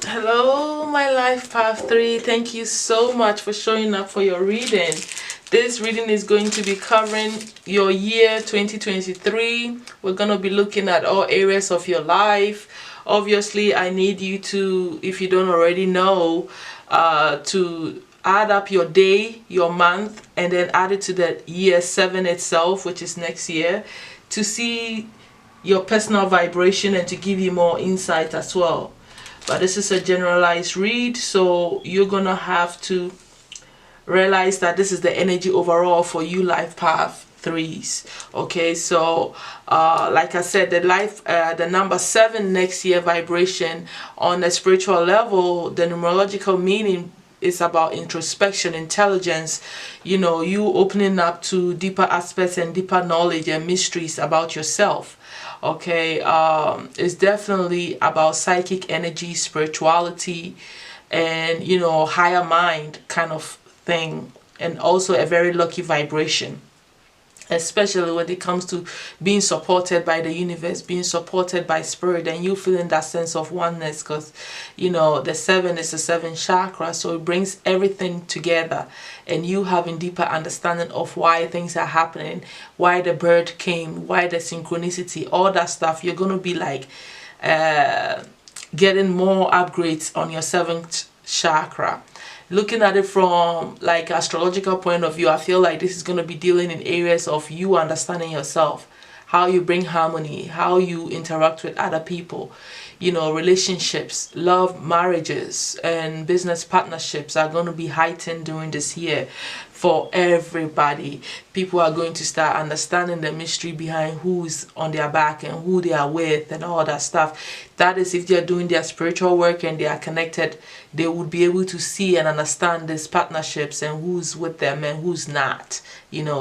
Hello, my life path 3. Thank you so much for showing up for your reading. This reading is going to be covering your year 2023. We're going to be looking at all areas of your life. Obviously, I need you to, if you don't already know, to add up your day, your month, and then add it to the year 7 itself, which is next year, to see your personal vibration and to give you more insight as well. But this is a generalized read, so you're gonna have to realize that this is the energy overall for you life path 3s. Okay, so like I said, the number 7 next year vibration on the spiritual level, the numerological meaning is about introspection, intelligence, you opening up to deeper aspects and deeper knowledge and mysteries about yourself. Okay, it's definitely about psychic energy, spirituality, and higher mind kind of thing, and also a very lucky vibration, especially when it comes to being supported by the universe, being supported by spirit, and you feeling that sense of oneness, because the 7 is the 7th chakra, so it brings everything together, and you having deeper understanding of why things are happening, why the bird came, why the synchronicity, all that stuff. You're gonna be like getting more upgrades on your 7th chakra. Looking at it from like astrological point of view, I feel like this is going to be dealing in areas of you understanding yourself, how you bring harmony, how you interact with other people, relationships, love, marriages, and business partnerships are going to be heightened during this year for everybody. People are going to start understanding the mystery behind who's on their back and who they are with and all that stuff. That is, if they're doing their spiritual work and they are connected, they would be able to see and understand these partnerships and who's with them and who's not.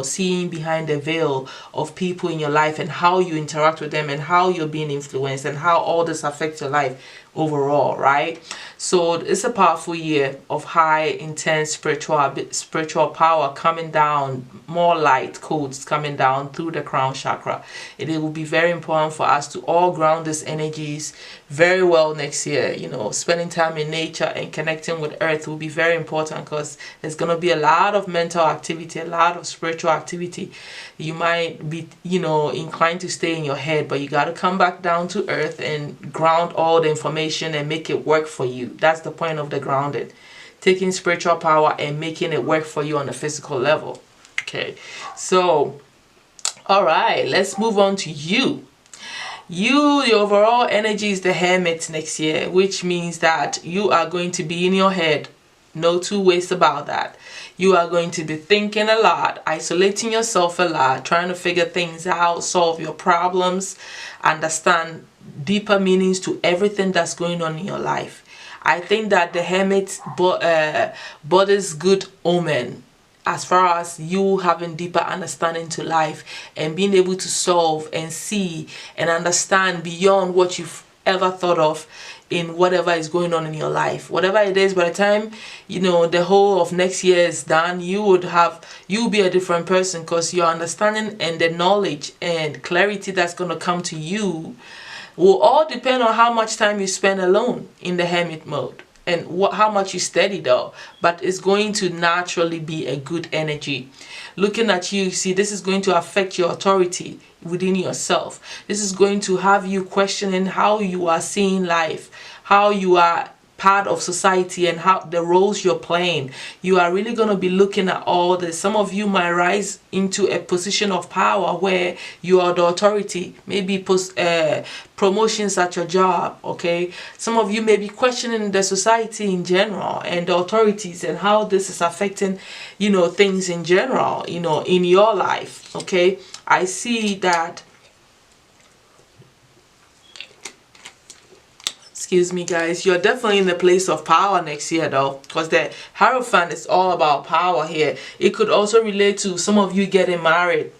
Seeing behind the veil of people in your life and how you interact with them and how you're being influenced and how all this affects your life overall, right? So it's a powerful year of high intense spiritual power coming down, more light codes coming down through the crown chakra. It will be very important for us to all ground these energies very well next year. Spending time in nature and connecting with earth will be very important, because there's going to be a lot of mental activity, a lot of spiritual activity. You might be inclined to stay in your head, but you got to come back down to earth and ground all the information and make it work for you. That's the point of the grounding, taking spiritual power and making it work for you on a physical level. Okay, so all right, let's move on to you. The overall energy is the Hermit next year, which means that you are going to be in your head. No two ways about that. You are going to be thinking a lot, isolating yourself a lot, trying to figure things out, solve your problems, understand deeper meanings to everything that's going on in your life. I think that the Hermit bodes good omen as far as you having deeper understanding to life and being able to solve and see and understand beyond what you've ever thought of in whatever is going on in your life. Whatever it is, by the time the whole of next year is done, you'll be a different person, because your understanding and the knowledge and clarity that's going to come to you will all depend on how much time you spend alone in the Hermit mode and how much you study, though. But it's going to naturally be a good energy. Looking at you, see, this is going to affect your authority within yourself. This is going to have you questioning how you are seeing life, how you are part of society, and how the roles you're playing. You are really going to be looking at all this. Some of you might rise into a position of power where you are the authority, maybe promotions at your job. Okay, some of you may be questioning the society in general and the authorities and how this is affecting things in general in your life. Okay, I see that. Excuse me, guys. You're definitely in the place of power next year, though, because the Hierophant is all about power here. It could also relate to some of you getting married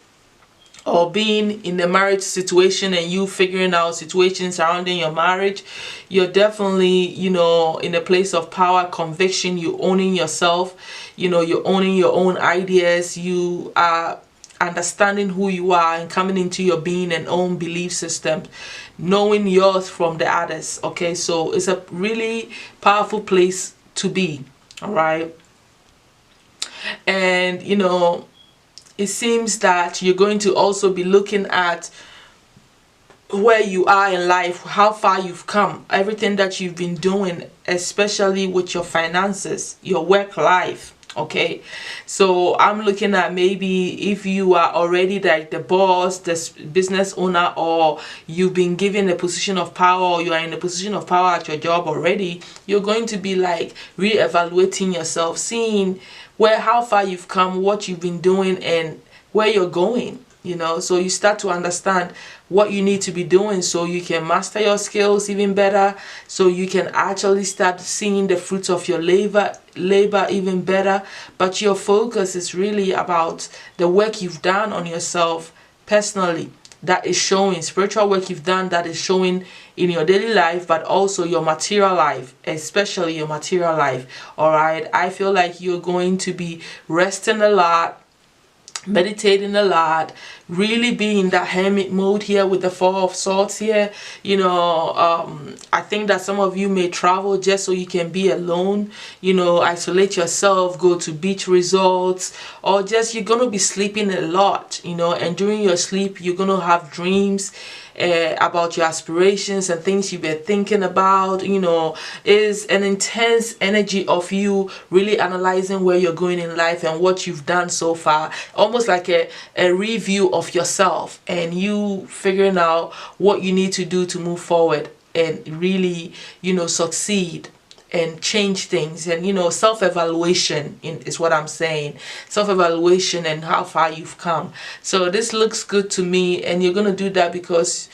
or being in a marriage situation and you figuring out situations surrounding your marriage. You're definitely, in a place of power, conviction. You owning yourself. You're owning your own ideas. You are understanding who you are and coming into your being and own belief system, knowing yours from the others. Okay, so it's a really powerful place to be. All right. And it seems that you're going to also be looking at where you are in life, how far you've come, everything that you've been doing, especially with your finances, your work life. Okay, so I'm looking at maybe if you are already like the boss, the business owner, or you've been given a position of power, or you are in a position of power at your job already, you're going to be like re-evaluating yourself, seeing how far you've come, what you've been doing, and where you're going. So you start to understand what you need to be doing so you can master your skills even better, so you can actually start seeing the fruits of your labor even better. But your focus is really about the work you've done on yourself personally, that is showing, spiritual work you've done that is showing in your daily life, but also your material life, especially your material life. All right, I feel like you're going to be resting a lot, meditating a lot, really be in that hermit mode here with the Four of Swords here. I think that some of you may travel just so you can be alone, isolate yourself, go to beach resorts, or just you're gonna be sleeping a lot, and during your sleep you're gonna have dreams about your aspirations and things you've been thinking about. Is an intense energy of you really analyzing where you're going in life and what you've done so far, almost like a review of yourself, and you figuring out what you need to do to move forward and really succeed and change things. And self-evaluation is what I'm saying, self-evaluation and how far you've come. So this looks good to me, and you're gonna do that because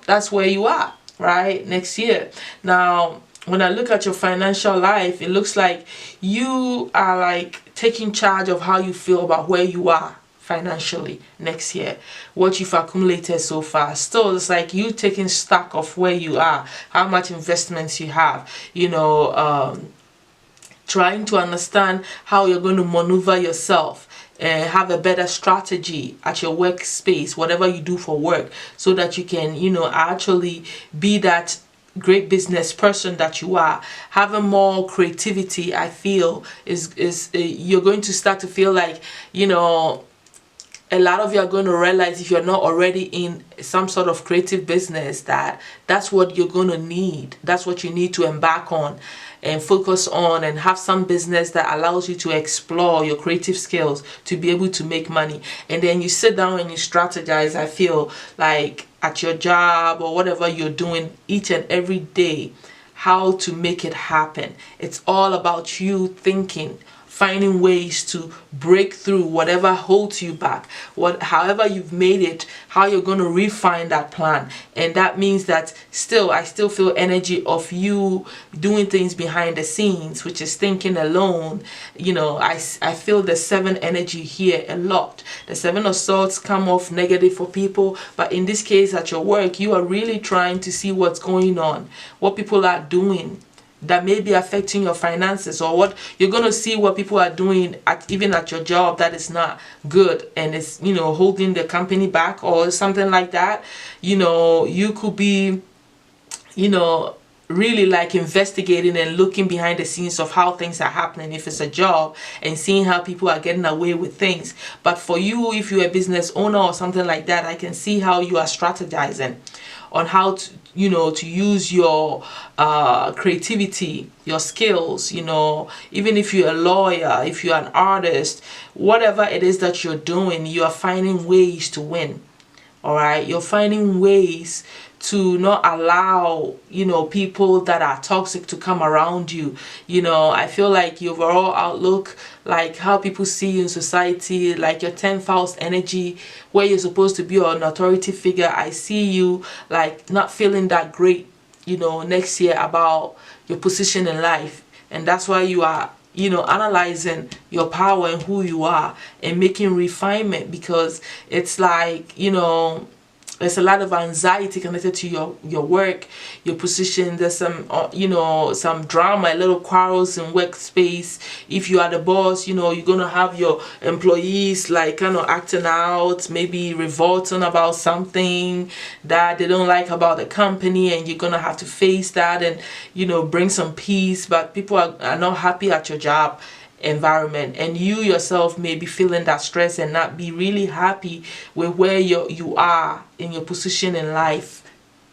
that's where you are right next year. Now when I look at your financial life, it looks like you are like taking charge of how you feel about where you are financially next year, what you've accumulated so far. Still, it's like you taking stock of where you are, how much investments you have, trying to understand how you're going to maneuver yourself and have a better strategy at your workspace, whatever you do for work, so that you can actually be that great business person that you are. Having more creativity, I feel, is you're going to start to feel like a lot of you are going to realize, if you're not already in some sort of creative business, that's what you're going to need. That's what you need to embark on and focus on, and have some business that allows you to explore your creative skills to be able to make money. And then you sit down and you strategize, I feel like, at your job or whatever you're doing each and every day, how to make it happen. It's all about you thinking, finding ways to break through whatever holds you back, however you've made it, how you're going to refine that plan. And that means that I still feel energy of you doing things behind the scenes, which is thinking alone. I feel the 7 energy here a lot. The 7 of Swords come off negative for people, but in this case at your work, you are really trying to see what's going on, what people are doing that may be affecting your finances, or what you're going to see what people are doing even at your job that is not good, and it's holding the company back or something like that. You could be really like investigating and looking behind the scenes of how things are happening if it's a job, and seeing how people are getting away with things. But for you, if you're a business owner or something like that, I can see how you are strategizing on how to to use your creativity, your skills. Even if you're a lawyer, if you're an artist, whatever it is that you're doing, you are finding ways to win. All right, you're finding ways to not allow people that are toxic to come around you. I feel like your overall outlook, like how people see you in society, like your 10th house energy, where you're supposed to be an authority figure, I see you like not feeling that great next year about your position in life. And that's why you are analyzing your power and who you are and making refinement, because it's like there's a lot of anxiety connected to your work, your position. There's some some drama, little quarrels in workspace. If you are the boss, you're gonna have your employees like kind of acting out, maybe revolting about something that they don't like about the company, and you're gonna have to face that and bring some peace. But people are not happy at your job environment, and you yourself may be feeling that stress and not be really happy with where you are in your position in life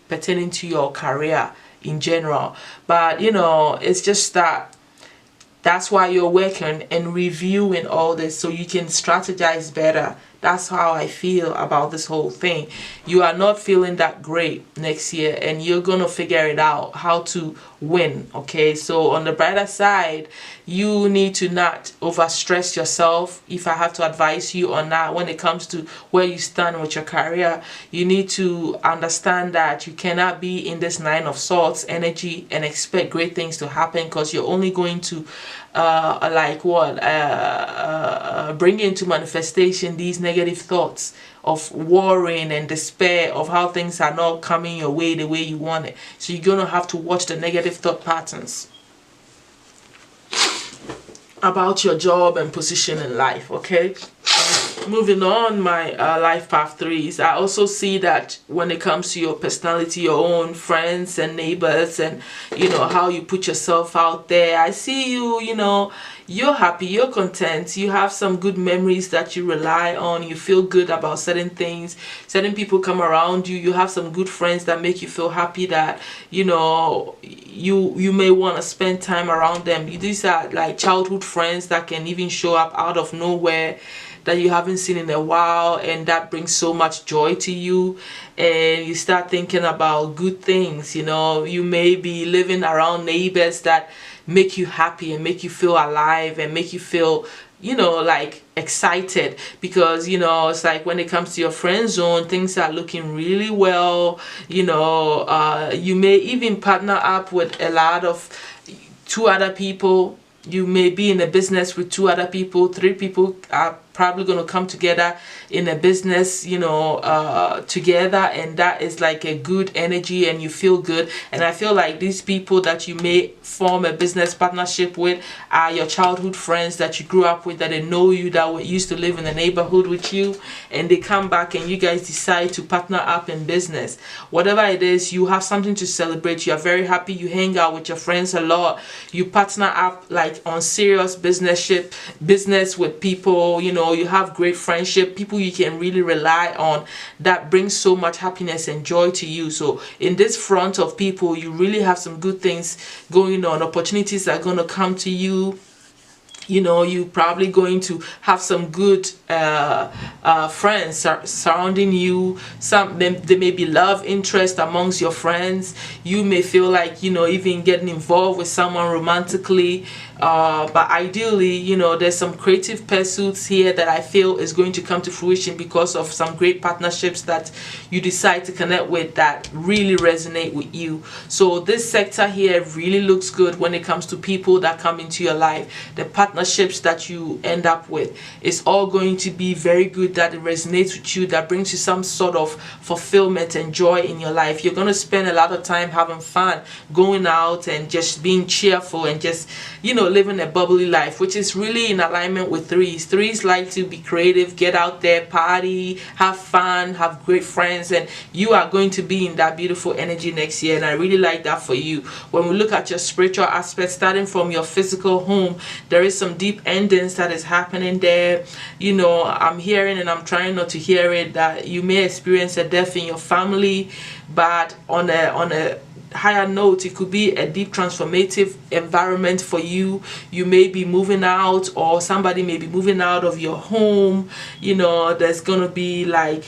pertaining to your career in general. But it's just that's why you're working and reviewing all this so you can strategize better. That's how I feel about this whole thing. You are not feeling that great next year, and you're gonna figure it out how to win. Okay, so on the brighter side, you need to not overstress yourself. If I have to advise you on that, when it comes to where you stand with your career, you need to understand that you cannot be in this 9 of Swords energy and expect great things to happen, because you're only going to bring into manifestation these negative thoughts of worrying and despair of how things are not coming your way the way you want it. So you're gonna have to watch the negative thought patterns about your job and position in life. Okay, moving on, my life path 3s. I also see that when it comes to your personality, your own friends and neighbors, and how you put yourself out there, I see you're happy, you're content, you have some good memories that you rely on, you feel good about certain things, certain people come around you, you have some good friends that make you feel happy that you may want to spend time around them. These are like childhood friends that can even show up out of nowhere, that you haven't seen in a while, and that brings so much joy to you, and you start thinking about good things. You may be living around neighbors that make you happy and make you feel alive and make you feel like excited, because it's like when it comes to your friend zone, things are looking really well. You may even partner up with a lot of 2 other people. You may be in a business with 2 other people, 3 people are probably going to come together in a business together, and that is like a good energy, and you feel good. And I feel like these people that you may form a business partnership with are your childhood friends that you grew up with, that they know you, that used to live in the neighborhood with you, and they come back and you guys decide to partner up in business. Whatever it is, you have something to celebrate, you are very happy, you hang out with your friends a lot, you partner up like on serious business with people. You have great friendship, people you can really rely on, that brings so much happiness and joy to you. So in this front of people, you really have some good things going on. Opportunities are going to come to you. You're probably going to have some good friends surrounding you. There may be love interest amongst your friends. You may feel like even getting involved with someone romantically, but ideally there's some creative pursuits here that I feel is going to come to fruition because of some great partnerships that you decide to connect with that really resonate with you. So this sector here really looks good when it comes to people that come into your life. The partnerships that you end up with, it's all going to be very good, that it resonates with you, that brings you some sort of fulfillment and joy in your life. You're going to spend a lot of time having fun, going out and just being cheerful and just living a bubbly life, which is really in alignment with 3s. 3s like to be creative, get out there, party, have fun, have great friends, and you are going to be in that beautiful energy next year, and I really like that for you. When we look at your spiritual aspect, starting from your physical home, there is some deep endings that is happening there. I'm hearing, and I'm trying not to hear it, that you may experience a death in your family, but on a higher note, it could be a deep transformative environment for you. You may be moving out, or somebody may be moving out of your home. There's gonna be like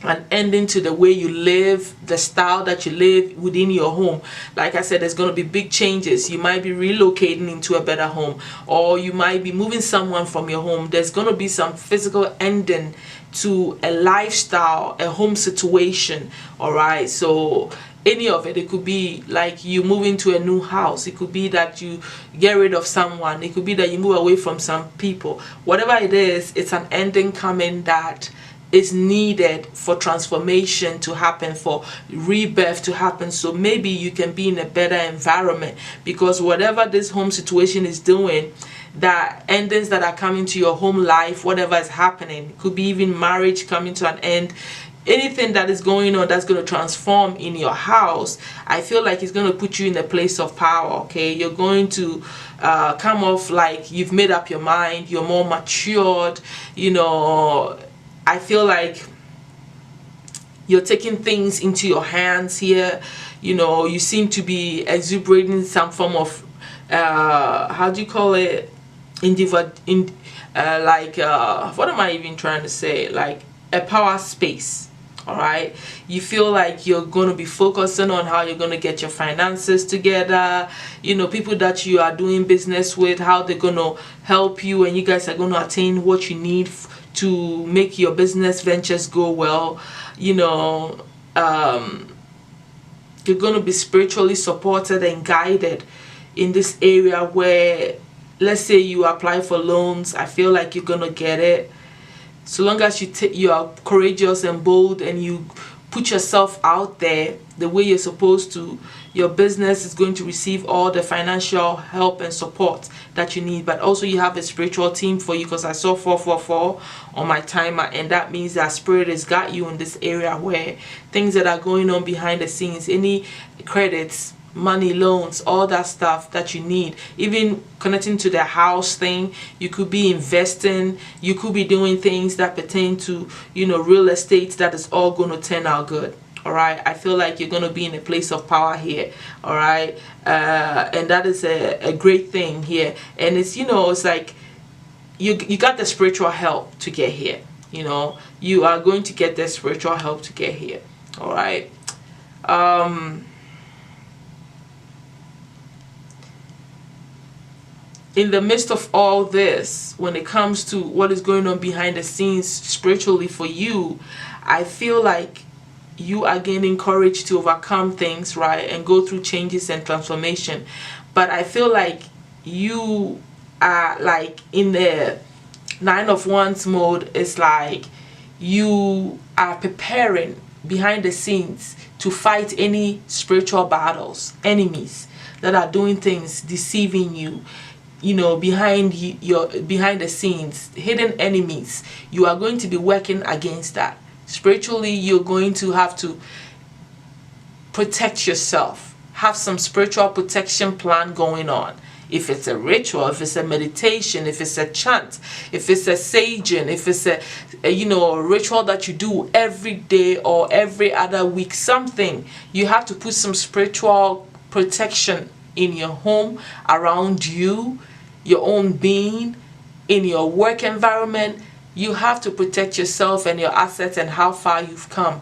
an ending to the way you live, the style that you live within your home. Like I said, there's going to be big changes. You might be relocating into a better home, or you might be moving someone from your home. There's going to be some physical ending to a lifestyle, a home situation. All right, so any of it could be like you move into a new house, it could be that you get rid of someone, it could be that you move away from some people. Whatever it is, it's an ending coming that is needed for transformation to happen, for rebirth to happen. So maybe you can be in a better environment, because whatever this home situation is doing, that endings that are coming to your home life, whatever is happening, it could be even marriage coming to an end, anything that is going on that's going to transform in your house, I feel like it's going to put you in a place of power. Okay, you're going to come off like you've made up your mind, you're more matured, you know. I feel like you're taking things into your hands here. You know, you seem to be exuberating some form of how do you call it, what am I even trying to say, like a power space. All right, you feel like you're going to be focusing on how you're going to get your finances together, you know, people that you are doing business with, how they're going to help you, and you guys are going to attain what you need to make your business ventures go well. You know, you're going to be spiritually supported and guided in this area where, let's say you apply for loans, I feel like you're going to get it. So long as you are courageous and bold and you put yourself out there the way you're supposed to, your business is going to receive all the financial help and support that you need. But also you have a spiritual team for you, because I saw 444 on my timer, and that means that spirit has got you in this area where things that are going on behind the scenes, any credits, money, loans, all that stuff that you need, even connecting to the house thing, you could be investing, you could be doing things that pertain to, you know, real estate, that is all going to turn out good. All right, I feel like you're going to be in a place of power here. All right, and that is a great thing here. And it's, you know, it's like you got the spiritual help to get here. You know, you are going to get the spiritual help to get here. All right. In the midst of all this, when it comes to what is going on behind the scenes spiritually for you, I feel like you are gaining courage to overcome things, right, and go through changes and transformation. But I feel like you are like in the 9 of Wands mode. It's like you are preparing behind the scenes to fight any spiritual battles, enemies that are doing things, deceiving you, you know, behind the scenes, hidden enemies. You are going to be working against that. Spiritually, you're going to have to protect yourself, have some spiritual protection plan going on. If it's a ritual, if it's a meditation, if it's a chant, if it's a saging, if it's a you know, a ritual that you do every day or every other week, something, you have to put some spiritual protection in your home, around you, your own being, in your work environment. You have to protect yourself and your assets and how far you've come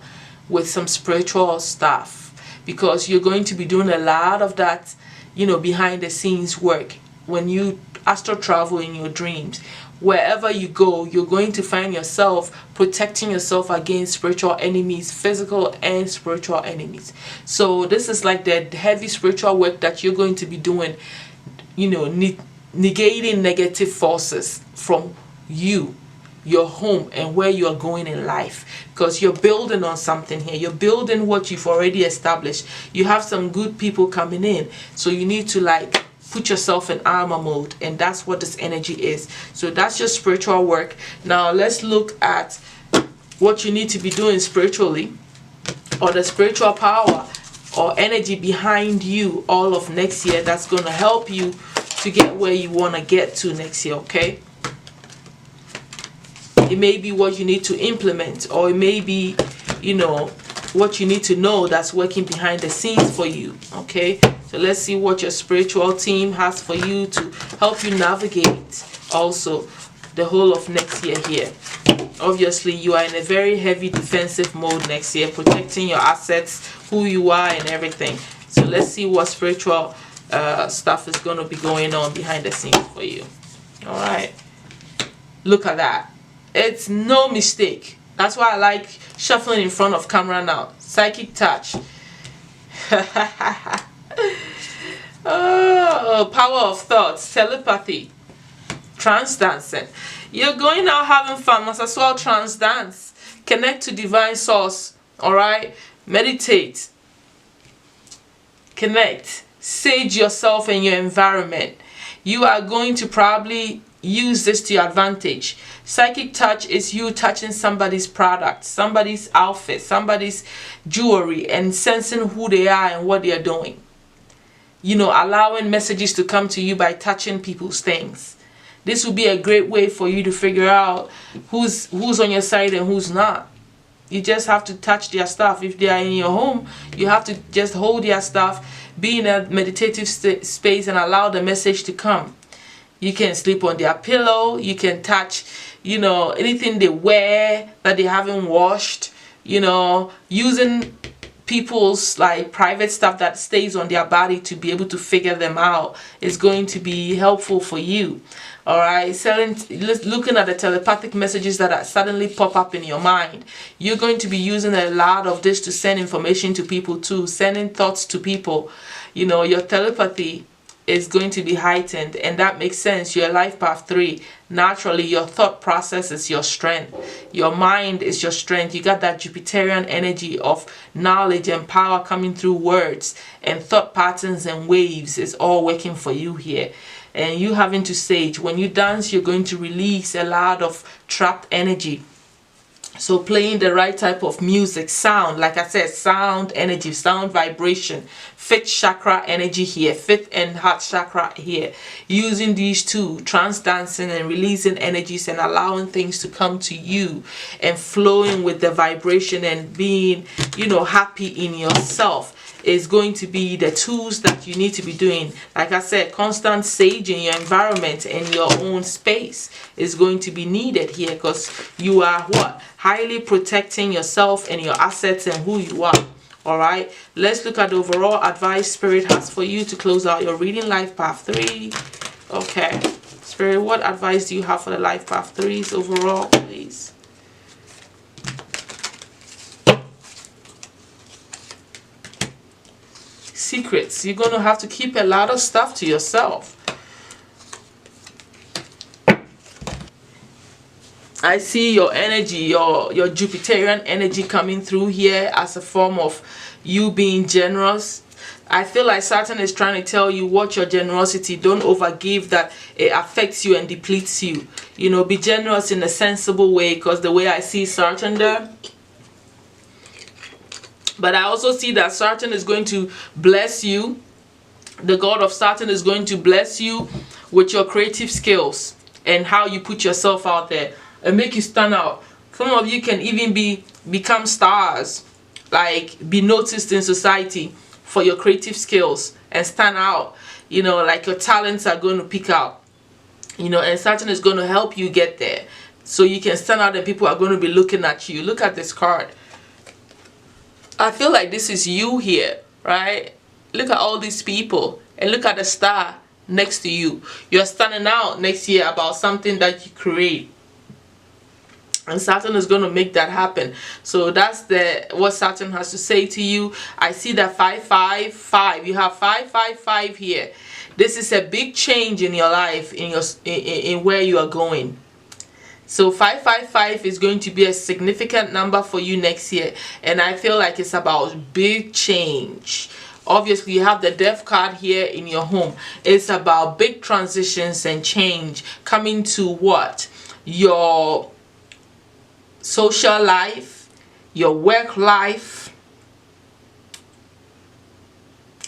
with some spiritual stuff, because you're going to be doing a lot of that, you know, behind the scenes work. When you astral travel in your dreams, wherever you go, you're going to find yourself protecting yourself against spiritual enemies, physical and spiritual enemies. So this is like the heavy spiritual work that you're going to be doing, you know, negating negative forces from you, your home, and where you are going in life, because you're building on something here. You're building what you've already established. You have some good people coming in, so you need to like put yourself in armor mode, and that's what this energy is. So that's your spiritual work. Now let's look at what you need to be doing spiritually, or the spiritual power or energy behind you all of next year that's going to help you to get where you want to get to next year. Okay, it may be what you need to implement, or it may be, you know, what you need to know that's working behind the scenes for you. Okay, so let's see what your spiritual team has for you to help you navigate also the whole of next year here. Obviously, you are in a very heavy defensive mode next year, protecting your assets, who you are, and everything. So let's see what spiritual stuff is going to be going on behind the scenes for you. All right, look at that. It's no mistake. That's why I like shuffling in front of camera now. Psychic touch. Oh, power of thoughts, telepathy, trance dancing. You're going out having fun, must as well trance dance. Connect to divine source. All right, meditate, connect, sage yourself and your environment. You are going to probably use this to your advantage. Psychic touch is you touching somebody's product, somebody's outfit, somebody's jewelry, and sensing who they are and what they are doing. You know, allowing messages to come to you by touching people's things. This will be a great way for you to figure out who's on your side and who's not. You just have to touch their stuff. If they are in your home, you have to just hold their stuff, be in a meditative space, and allow the message to come. You can sleep on their pillow. You can touch, you know, anything they wear that they haven't washed. You know, using people's like private stuff that stays on their body to be able to figure them out is going to be helpful for you. All right, looking at the telepathic messages that suddenly pop up in your mind. You're going to be using a lot of this to send information to people too, sending thoughts to people. You know, your telepathy is going to be heightened, and that makes sense. Your life path 3, naturally your thought process is your strength. Your mind is your strength. You got that Jupiterian energy of knowledge and power coming through words, and thought patterns and waves is all working for you here. And you having to sage. When you dance, you're going to release a lot of trapped energy. So playing the right type of music, sound, like I said, sound energy, sound vibration, fifth chakra energy here, fifth and heart chakra here. Using these two, trance dancing and releasing energies and allowing things to come to you and flowing with the vibration and being, you know, happy in yourself is going to be the tools that you need to be doing. Like I said, constant saging your environment and your own space is going to be needed here, because you are what? Highly protecting yourself and your assets and who you are. All right, let's look at the overall advice Spirit has for you to close out your reading, life path 3. Okay, Spirit, what advice do you have for the life path 3s overall, please? Secrets. You're going to have to keep a lot of stuff to yourself. I see your energy, your Jupiterian energy coming through here as a form of you being generous. I feel like Saturn is trying to tell you, watch your generosity. Don't overgive, that it affects you and depletes you. You know, be generous in a sensible way, because the way I see Saturn there. But I also see that Saturn is going to bless you. The God of Saturn is going to bless you with your creative skills and how you put yourself out there and make you stand out. Some of you can even become stars, like be noticed in society for your creative skills and stand out. You know, like your talents are going to pick out. You know, and Saturn is going to help you get there, so you can stand out and people are going to be looking at you. Look at this card. I feel like this is you here, right? Look at all these people and look at the star next to you. You're standing out next year about something that you create. And Saturn is going to make that happen. So that's what Saturn has to say to you. I see that 555. You have 555 here. This is a big change in your life, in where you are going. So 555 is going to be a significant number for you next year, and I feel like it's about big change. Obviously, you have the Death card here in your home. It's about big transitions and change coming to what? Your social life, your work life,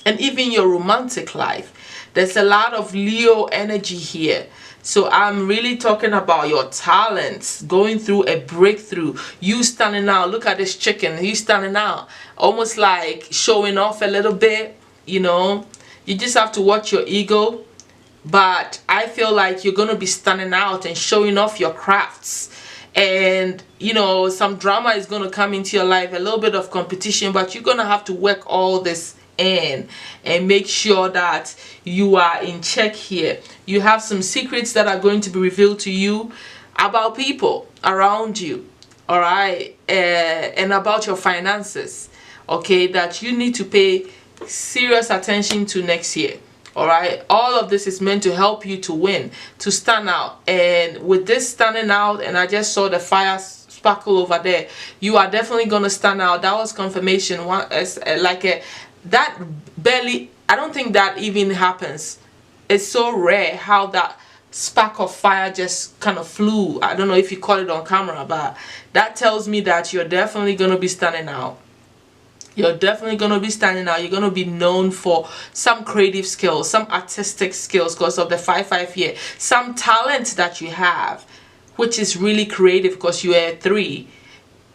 and even your romantic life. There's a lot of Leo energy here. So I'm really talking about your talents, going through a breakthrough. You standing out. Look at this chicken. He's standing out. Almost like showing off a little bit, you know. You just have to watch your ego. But I feel like you're going to be standing out and showing off your crafts. And, you know, some drama is going to come into your life. A little bit of competition. But you're going to have to work all this in and make sure that you are in check here. You have some secrets that are going to be revealed to you about people around you, all right, and about your finances, okay, that you need to pay serious attention to next year. All right, all of this is meant to help you to win, to stand out. And with this standing out, and I just saw the fire sparkle over there. You are definitely gonna stand out. That was confirmation. One that barely, I don't think that even happens. It's so rare how that spark of fire just kind of flew. I don't know if you caught it on camera, but that tells me that you're definitely gonna be standing out. You're definitely going to be standing out. You're going to be known for some creative skills, some artistic skills because of the 5-5 year, some talent that you have, which is really creative because you are 3,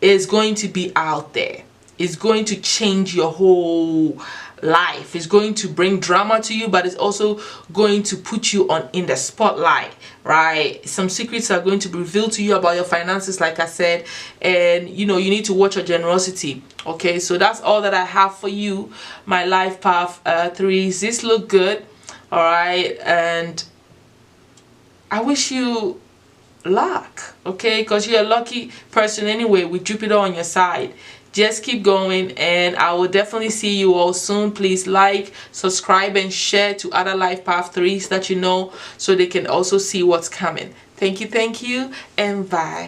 is going to be out there. It's going to change your whole life. It's going to bring drama to you, but it's also going to put you on in the spotlight, right? Some secrets are going to be revealed to you about your finances, like I said, and you know, you need to watch your generosity. Okay, so that's all that I have for you, my life path 3s. This look good, all right, and I wish you luck, okay, because you're a lucky person anyway with Jupiter on your side. Just keep going, and I will definitely see you all soon. Please like, subscribe, and share to other life path 3s that you know, so they can also see what's coming. Thank you, and bye.